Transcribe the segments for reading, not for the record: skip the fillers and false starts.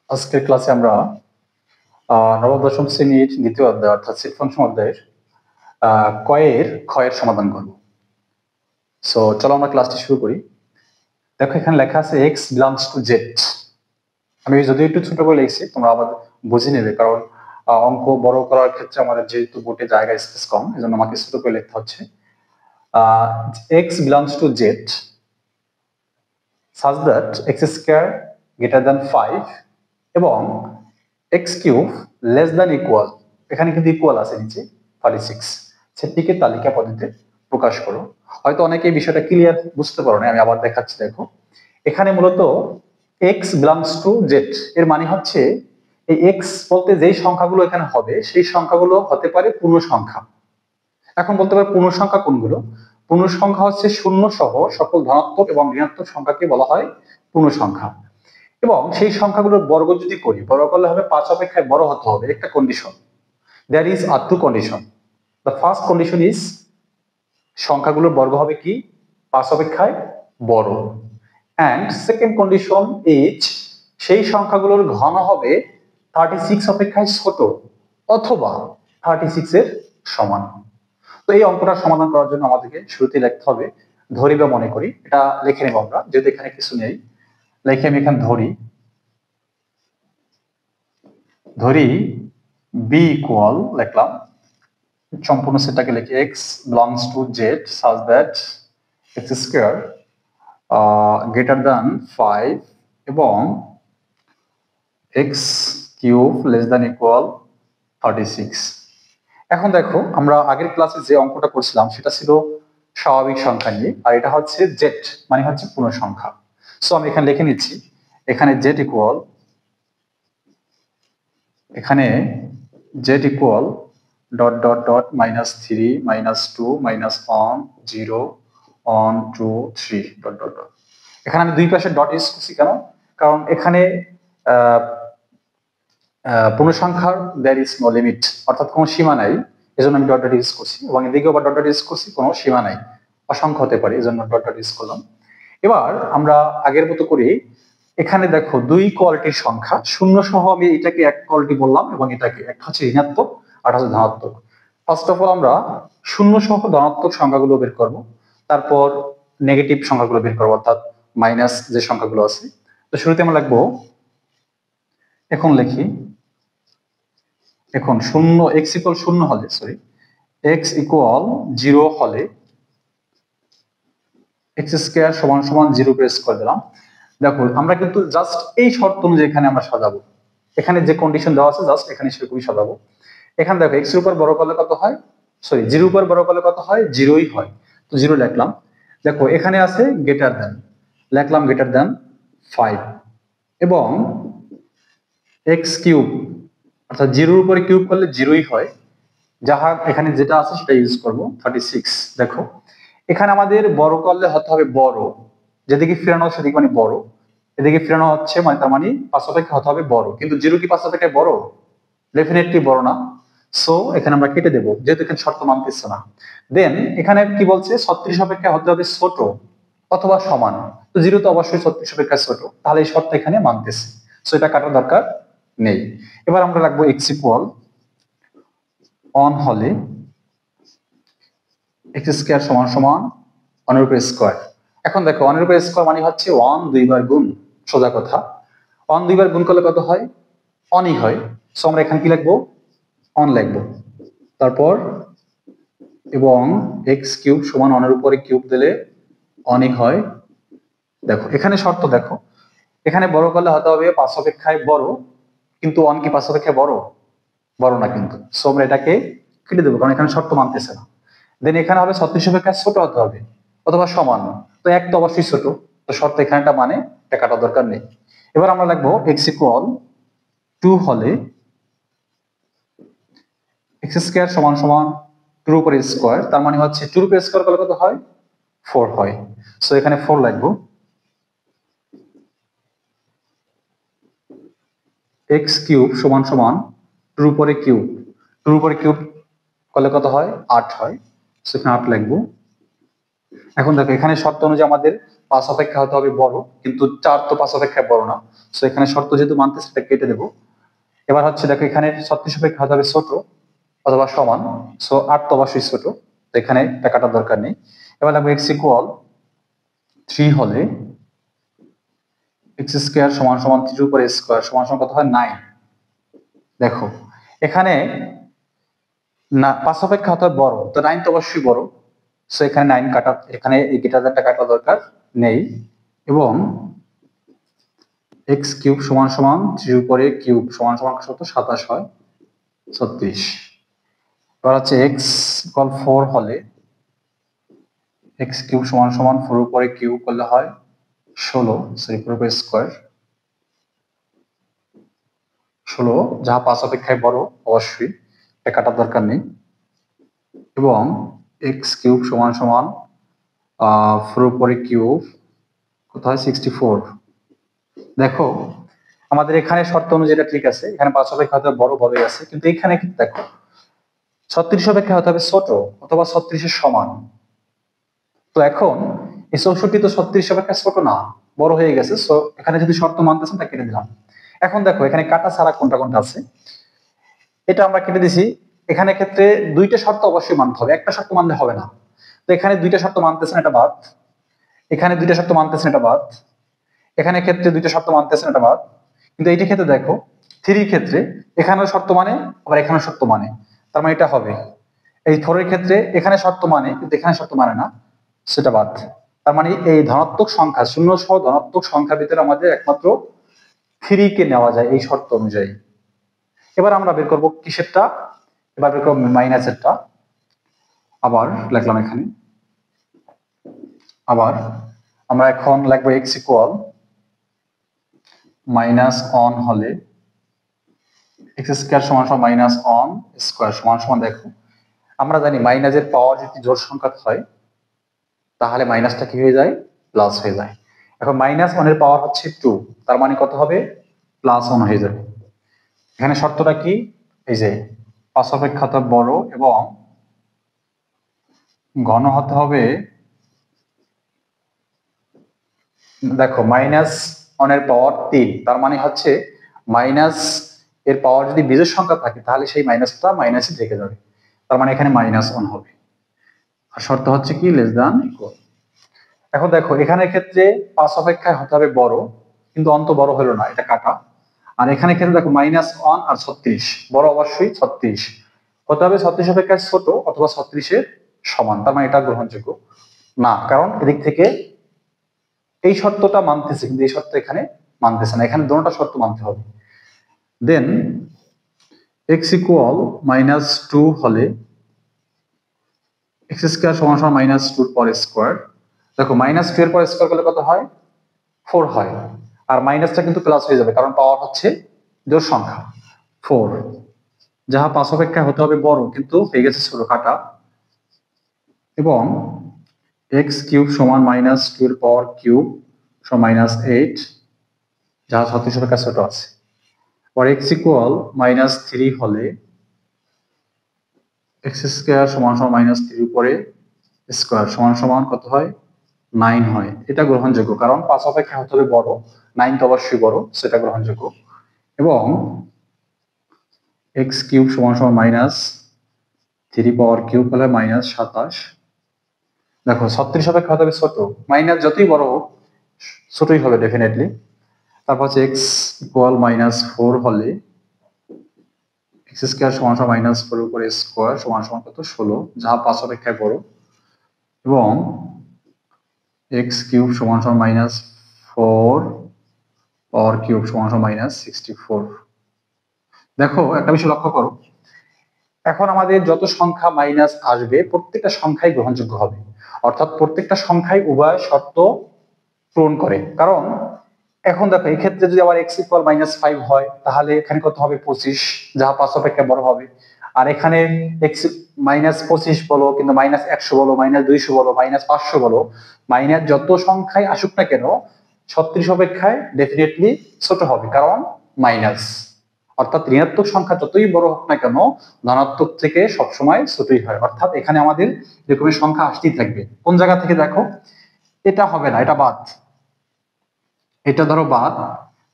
আজকের ক্লাসে আমরা নবম দশম শ্রেণীর দ্বিতীয় অধ্যায় অর্থাৎ সেট ফাংশন অধ্যায়ের ক্ষয়ের সমাধান করব। সো চলো আমরা ক্লাসটি শুরু করি। দেখো এখানে লেখা আছে এক্স বিলংস টু জেড। আমি যদি একটু ছোট করে লিখছি তোমরা আবার বুঝে নেবে, কারণ অঙ্ক বড় করার ক্ষেত্রে আমাদের যেহেতু বোর্ডে জায়গা স্পেস কম, এজন্য আমাকে ছোট করে লিখতে হচ্ছে। X belongs to Z such that x square greater than 5 এবং x cube less than equal, এখানে কিন্তু ইকুয়াল আছে নিচে 36, সেটিকে তালিকা পদ্ধতিতে প্রকাশ করো। হয়তো অনেকে এই বিষয়টা ক্লিয়ার বুঝতে পারো না, আমি আবার দেখাচ্ছি। দেখো এখানে মূলত x বিলংস টু জেড এর মানে হচ্ছে এই x বলতে যেই সংখ্যাগুলো এখানে হবে সেই সংখ্যাগুলো হতে পারে পূর্ণ সংখ্যা। এখন বলতে পারে পূর্ণ সংখ্যা কোনগুলো? পূর্ণ সংখ্যা হচ্ছে শূন্য সহ সকল ধনাত্মক এবং ঋণাত্মক সংখ্যাকে বলা হয় পূর্ণ সংখ্যা। এবং সেই সংখ্যাগুলোর বর্গ যদি করি, বর্গ করলে হবে 5 অপেক্ষায় বড় হতে হবে। একটা condition, there is are two condition. The first condition is সংখ্যাগুলোর বর্গ হবে কি 5 অপেক্ষায় বড়, অ্যান্ড সেকেন্ড কন্ডিশন ইজ সেই সংখ্যাগুলোর ঘন হবে 36 অপেক্ষায় ছোট অথবা 36 এর সমান। তো এই অঙ্কটা সমাধান করার জন্য আমাদেরকে শুরুতে লিখতে হবে ধরি বা মনে করি। এটা লিখে নেব আমরা, যেহেতু এখানে কিছু নেই। লিখে আমি এখানে ধরি বি ইকুয়াল লিখলাম, সম্পূর্ণ সেটটাকে লিখি x belongs to Z such that x square greater than 5 এবং x cube less than equal 36। এখন দেখো আমরা আগের ক্লাসে যে অঙ্কটা করছিলাম সেটা ছিল স্বাভাবিক সংখ্যা নিয়ে, আর এটা হচ্ছে জেড মানে হচ্ছে পূর্ণ সংখ্যা। সো আমি এখানে লিখে নিচ্ছি, এখানে জেড ইকুয়াল, এখানে Z equal dot dot dot -3 -2 -1 0 1 2 3 dot dot dot. এখানে আমি দুই পাশে ডট ইউজ করছি কেন? কারণ এখানে পূর্ণ সংখ্যার দেয়ার ইজ নো লিমিট, অর্থাৎ কোনো সীমা নাই, এজন্য আমি ডট ডট ইউজ করছি। এবং এদিকেও আবার ডট ডট ইউজ করছি, কোনো সীমা নাই, অসংখ্য হতে পারে, এজন্য ডট ডট ইউজ করলাম। এবার আমরা আগের মতো করে এখানে দেখো দুই কোয়ালিটির সংখ্যা, শূন্য সহ আমি এটাকে এক কোয়ালিটি বললাম এবং এটাকে, একটা হচ্ছে ঋণাত্মক আর হচ্ছে ধনাত্মক। ফার্স্ট অফ অল আমরা শূন্য সহ ধনাত্মক সংখ্যাগুলো বের করব, তারপর নেগেটিভ সংখ্যাগুলো বের করবো, অর্থাৎ মাইনাস যে সংখ্যাগুলো আছে। তো শুরুতে আমরা লিখবো, এখন লিখি, এখন শূন্য এক্স ইকুয়াল শূন্য হলে, সরি এক্স ইকুয়াল 0 হলে এক্স স্কয়ার সমান সমান 0 প্রেস করে দিলাম। দেখো আমরা কিন্তু জাস্ট এই শর্ত অনুযায়ী এখানে আমরা সাজাবো, এখানে যে কন্ডিশন দেওয়া আছে জাস্ট এখানে সেরকমই সাজাবো। এখানে দেখো এক্স এর উপর বড় করলে কত হয়, সরি 0 উপর বড় করলে কত হয়, 0ই হয়। তো 0 লিখলাম। দেখো এখানে আছে গ্রেটার দেন, লিখলাম গ্রেটার দেন 5 এবং এক্স কিউব, অর্থাৎ 0 এর উপরে কিউব করলে 0ই হয়, যাহা এখানে যেটা আছে সেটা ইউজ করব 36। দেখো এখানে আমাদের বড় করলে হতে হবে বড়, যেদিকে ফেরানো সেদিকে মানে বড়, এদিকে ফেরানো হচ্ছে মানে তার মানে 5 অপেক্ষা হতে হবে বড়, কিন্তু 0 কি 5 অপেক্ষায় বড়? ডেফিনেটলি বড় না। সো এখানে আমরা কেটে দেবো, যেহেতু এখানে শর্ত মানতেছে না। দেন এখানে কি বলছে 36 অপেক্ষা হতে হবে ছোট অথবা সমান, তো 0 তো অবশ্যই 36 অপেক্ষা ছোট, তাহলে এই শর্ত এখানে মানতেছে। সো এটা কাটার দরকার নেই। এবার আমরা রাখবো এক্স ইকুয়াল অন হলে এক্স স্কয়ার সমান সমান 1 এর উপর স্কয়ার। এখন দেখো 1 এর উপর স্কয়ার মানে হচ্ছে 1 দুইবার গুণ, সোজা কথা। 1 দুইবার গুণ করলে কত হয়? 1ই হয়। সো আমরা এখানে কি লিখবো? 1 লিখবো। তারপর এবং এক্স কিউব সমান 1 এর উপরে কিউব দিলে 1ই হয়। দেখো এখানে শর্ত, দেখো এখানে বড় করলে হতে হবে 5 অপেক্ষায় বড়, কিন্তু 1 কি 5 অপেক্ষায় বড়? বড় না কিন্তু। সো আমরা এটাকে কেটে দেবো, কারণ এখানে শর্ত মানতেছে না। দেন এখানে হবে 36 অপেক্ষা ছোট হতে হবে অথবা সমান, তো এক তো অবশ্যই ছোট, তো শর্ত এখানেটা মানে এটা কাটার দরকার নেই। এবার আমরা লিখবো এক্স ইকুয়াল 2 হলে এক্স স্কয়ার সমান সমান 2 উপর স্কয়ার, তার মানে হচ্ছে 2 উপর স্কয়ার করলে কত হয়? 4 হয়। সো এখানে 4 লিখবো। এক্স কিউব সমান সমান 2 উপরে কিউব, 2 উপরে কিউব করলে কত হয়? 8 হয়। সো এখানে 8 লিখবো। এখন দেখো এখানে শর্ত অনুযায়ী আমাদের 5 অপেক্ষা হতে হবে বড়, কিন্তু 4 তো 5 অপেক্ষায় বড় না। সো এখানে শর্ত যেহেতু মানতেছে সেটা কেটে দেবো। এবার হচ্ছে দেখো এখানে 36 অপেক্ষা হতে হবে ছোট অথবা সমান। সো 8 তো অবশ্যই ছোট, তো এখানে এটা কাটার দরকার নেই। এবার লাগবে x ইকুয়াল 3 হলে x স্কয়ার সমান সমান 3 উপরে স্কয়ার সমান সমান কত হয় 9। দেখো এখানে না 5 অপেক্ষা হতে বড়, তো 9 তো অবশ্যই বড়। সো এখানে 9 কাটা, এখানে এই গেটারটা কাটা দরকার নেই। এবং x কিউব সমান সমান 3 উপরে কিউব সমান সমান কত 27 হয় 36। এবার হচ্ছে x ইকুয়াল 4 হলে x কিউব সমান সমান 4 উপরে কিউব করলে হয় 16, সরি 4 উপরে স্কয়ার 16, যাহা 5 অপেক্ষায় বড় অবশ্যই, এটা কাটার দরকার নেই। এবং x কিউব সমান সমান 4 উপরে কিউব কত হয় 64। দেখো আমাদের এখানে শর্ত অনুযায়ী এটা ঠিক আছে, এখানে 5 অপেক্ষা হতে বড় বড়ই আছে, কিন্তু এখানে কিন্তু দেখো 36 অপেক্ষা হতে হবে ছোট অথবা 36 এর সমান। তো এখন এই 64 তো 36 অপেক্ষা ছোট না, বড় হয়ে গেছে। সো এখানে যদি শর্ত মানতেছেন তা কেটে দিলাম। এখন দেখো এখানে কাটা ছাড়া কোনটা কোনটা আছে, এটা আমরা কেটে দিছি। এখানে ক্ষেত্রে দুইটা শর্ত অবশ্যই মানতে হবে, একটা শর্ত মানলে হবে না। তো এখানে দুইটা শর্ত মানতেছেন, এটা বাদ। এখানে দুইটা শর্ত মানতেছেন, এটা বাদ। এখানে ক্ষেত্রে দুইটা শর্ত মানতেছেন, এটা বাদ। কিন্তু এইটা ক্ষেত্রে দেখো 3 ক্ষেত্রে এখানেও শর্ত মানে আবার এখানেও শর্ত মানে, তার মানে এটা হবে। এই 4 এর ক্ষেত্রে এখানে শর্ত মানে কিন্তু এখানে শর্ত মানে না, সেটা বাদ। তার মানে এই ধনাত্মক সংখ্যা শূন্য সহ ধনাত্মক সংখ্যার ভিতরে আমাদের একমাত্র 3 কে নেওয়া যায় এই শর্ত অনুযায়ী। এবার আমরা বের করবো কিসেরটা, এবার বের করবো মাইনাসেরটা। আবার লিখলাম এখানে, আবার আমরা এখন লিখবো x ইকুয়াল -1 হলে x স্কয়ার সমান সমান -1 স্কয়ার সমান সমান, দেখো আমরা জানি মাইনাসের পাওয়ার যদি জোড় সংখ্যা হয় তাহলে মাইনাসটা কি হয়ে যায় প্লাস হয়ে যায়। এখন -1 এর পাওয়ার হচ্ছে 2, তার মানে কত হবে +1 হয়ে যাবে। এখানে শর্তটা কি, এই যে 5 অপেক্ষা তো বড় এবং ঘন হতে হবে। দেখো -1 এর পাওয়ার 3, তার মানে হচ্ছে মাইনাস এর পাওয়ার যদি বিজোড় সংখ্যা থাকে তাহলে সেই মাইনাসটা মাইনাসই থেকে যাবে, তার মানে এখানে -1 হবে। আর শর্ত হচ্ছে কি লেস দ্যান ইকুয়াল। এখন দেখো এখানে ক্ষেত্রে 5 অপেক্ষায় হতে হবে বড়, কিন্তু অন্ত বড় হলো না, এটা কাটা। আর এখানে ক্ষেত্রে দেখো -1 আর 36, বড় অবশ্যই 36 হতে হবে, 36 অপেক্ষায় ছোট অথবা 36 এর সমান, তার মানে এটা গ্রহণযোগ্য না, কারণ এদিক থেকে এই শর্তটা মানতেছে কিন্তু এই শর্ত এখানে মানতেছে না, এখানে দুটোটা শর্ত মানতে হবে। দেন x ইকুয়াল -2 হলে x স্কয়ার সমান সমান -2 এর পরে স্কয়ার। দেখো -2 এর পরে স্কয়ার করলে কত হয় 4 হয়, আর মাইনাসটা কিন্তু প্লাস হয়ে যাবে কারণ পাওয়ার হচ্ছে জোড় সংখ্যা 4, যাহা 5 অপেক্ষা হতে হবে বড় কিন্তু হয়ে গেছে ছোট, কাটা। এবং x কিউব সমান -2 এর পাওয়ার কিউব সমান -8, যাহা 36 অপেক্ষা ছোট আছে। আর x ইকুয়াল -3 হলে x স্কয়ার সমান সমান -3 উপরে স্কয়ার সমান সমান কত হয় 9 হয়, এটা গ্রহণযোগ্য কারণ 5 অপেক্ষা হতে হবে বড়, 9 তো অবশ্যই বড়, সেটা গ্রহণযোগ্য। এবং x কিউব সমান সমান -3 পাওয়ার কিউব হলে -27। দেখো 36 অপেক্ষা হতে হবে ছোট, মাইনাস যতই বড় হোক ছোটই হবে ডেফিনেটলি। তারপর হচ্ছে x ইকুয়াল -4 হলে x স্কয়ার সমান সমান -4 উপরে স্কয়ার সমান সমান কত 16, যাহা 5 অপেক্ষায় বড়। এবং x কিউব সমান সমান -4 পাওয়ার কিউব সমান সমান -64। দেখো একটা বিষয় লক্ষ্য করো, এখন আমাদের যত সংখ্যা মাইনাস আসবে প্রত্যেকটা সংখ্যাই গ্রহণযোগ্য হবে, অর্থাৎ প্রত্যেকটা সংখ্যাই উভয় শর্ত পূরণ করে। কারণ এখন দেখো এই ক্ষেত্রে যদি আবার x ইকুয়াল -5 হয় তাহলে এখানে কত হবে 25, যাহা 5 অপেক্ষা বড় হবে। আর এখানে x -25 বলো কিন্তু -100 বলো -200 বলো -500 বলো, মাইনাস যত সংখ্যায় আসুক না কেন 36 অপেক্ষায় ডেফিনেটলি ছোট হবে, কারণ মাইনাস, অর্থাৎ ঋণাত্মক সংখ্যা যতই বড় হোক না কেন ধনাত্মক থেকে সবসময় ছোটই হয়। অর্থাৎ এখানে আমাদের এরকমের সংখ্যা আসতেই থাকবে। কোন জায়গা থেকে দেখো এটা হবে না, এটা বাদ, এটা ধরো বাদ,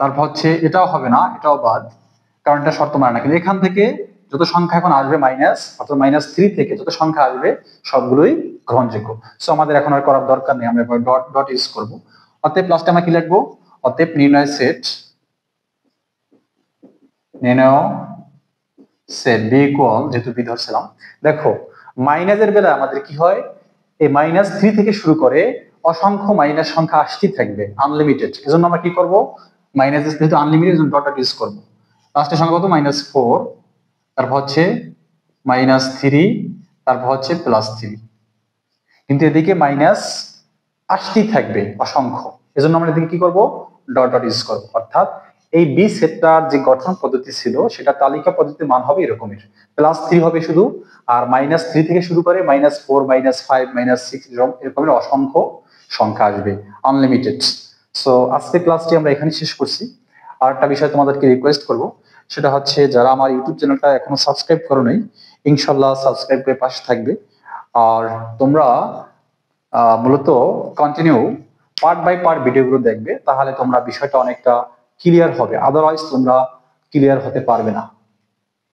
তারপর হচ্ছে এটাও হবে না, এটাও বাদ, কারণ এটা শর্ত মানে না। কিন্তু এখান থেকে যত সংখ্যা এখন আসবে মাইনাস, অর্থাৎ -3 থেকে যত সংখ্যা আসবে সবগুলোই গ্রহণযোগ্য। সো আমাদের এখন আর করার দরকার নেই, আমরা ডট ডট ইউজ করবো। অতএব প্লাসটা আমরা কি লিখবো, অতএব নির্ণয় সেট, নির্ণয় সেট বি ইকুয়াল, যেহেতু বি ধরছিলাম, দেখো মাইনাসের বেলায় আমাদের কি হয়, এই -3 থেকে শুরু করে অসংখ্য মাইনাস সংখ্যা আসতেই থাকবে, আনলিমিটেড। এজন্য আমরা কি করব, মাইনাস যেহেতু আনলিমিটেড, এজন্য ডট ডট ইউজ করব। লাস্টের সংখ্যা কত, -4, তারপর হচ্ছে -3, তারপর হচ্ছে +3। কিন্তু এদিকে মাইনাস আসতেই থাকবে অসংখ্য, এজন্য আমরা এদিকে কি করব, ডট ডট ইউজ করব। অর্থাৎ এই বি সেটটার যে গঠন পদ্ধতি ছিল সেটা তালিকা পদ্ধতির মান হবে এরকমের, +3 হবে শুধু, আর -3 থেকে শুরু করে -4, -5, -6 এরকমের অসংখ্য সংখ্যা আসবে, আনলিমিটেড। সো আজকে ক্লাসটি আমরা এখানে শেষ করছি। আর একটা বিষয় তোমাদেরকে রিকোয়েস্ট করব, সেটা হচ্ছে যারা আমার ইউটিউব চ্যানেলটা এখনো সাবস্ক্রাইব করো নাই, ইনশাল্লাহ সাবস্ক্রাইব করে পাশে থাকবে। আর তোমরা মূলত কন্টিনিউ পার্ট বাই পার্ট ভিডিওগুলো দেখবে, তাহলে তোমরা বিষয়টা অনেকটা ক্লিয়ার হবে, আদারওয়াইজ তোমরা ক্লিয়ার হতে পারবে না।